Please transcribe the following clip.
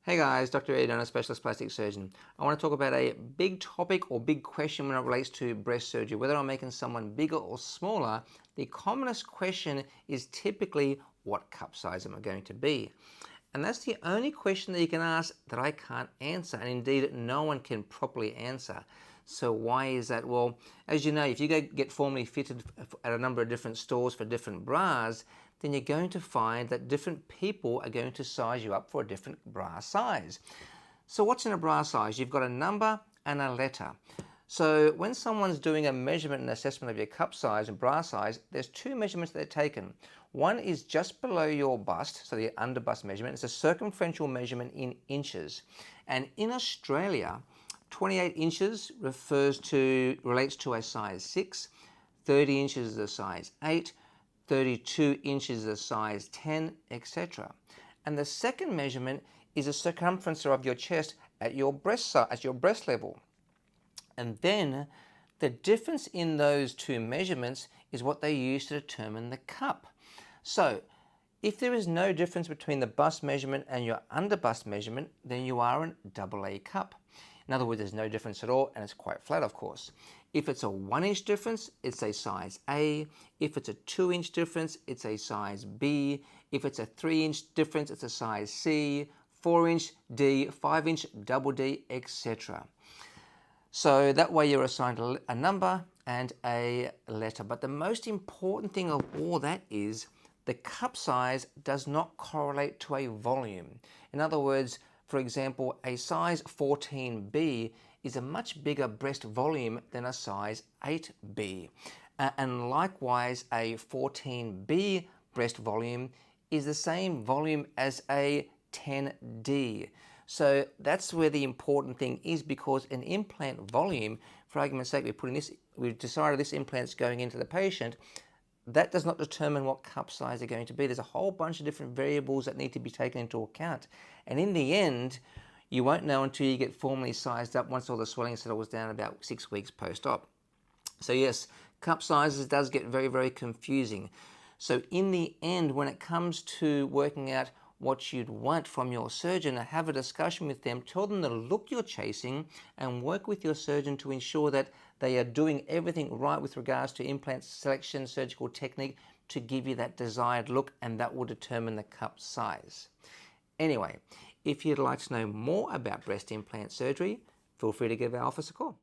Hey guys, Dr. Eddy Dona, specialist plastic surgeon. I want to talk about a big topic or big question when it relates to breast surgery. Whether I'm making someone bigger or smaller, the commonest question is typically, what cup size am I going to be? And that's the only question that you can ask that I can't answer, and indeed no one can properly answer. So why is that? Well, as you know, if you go get formally fitted at a number of different stores for different bras, then you're going to find that different people are going to size you up for a different bra size. So what's in a bra size? You've got a number and a letter. So when someone's doing a measurement and assessment of your cup size and bra size, there's two measurements that are taken. One is just below your bust, so the under bust measurement. It's a circumferential measurement in inches. And in Australia, 28 inches relates to a size 6, 30 inches is a size 8, 32 inches is a size 10, etc. And the second measurement is the circumference of your chest at your breast level. And then the difference in those two measurements is what they use to determine the cup. So if there is no difference between the bust measurement and your under bust measurement, then you are an AA cup. In other words, there's no difference at all, and it's quite flat, of course. If it's a 1-inch difference, it's a size A. If it's a 2-inch difference, it's a size B. If it's a 3-inch difference, it's a size C, 4-inch D, 5-inch double D, etc. So that way you're assigned a number and a letter. But the most important thing of all that is the cup size does not correlate to a volume. In other words, for example, a size 14B is a much bigger breast volume than a size 8B. And likewise, a 14B breast volume is the same volume as a 10D. So that's where the important thing is, because an implant volume, for argument's sake, we've decided this implant's going into the patient. That does not determine what cup size they're going to be. There's a whole bunch of different variables that need to be taken into account. And in the end, you won't know until you get formally sized up once all the swelling settles down about 6 weeks post-op. So yes, cup sizes does get very, very confusing. So in the end, when it comes to working out what you'd want from your surgeon, have a discussion with them, tell them the look you're chasing, and work with your surgeon to ensure that they are doing everything right with regards to implant selection, surgical technique, to give you that desired look, and that will determine the cup size. Anyway, if you'd like to know more about breast implant surgery, feel free to give our office a call.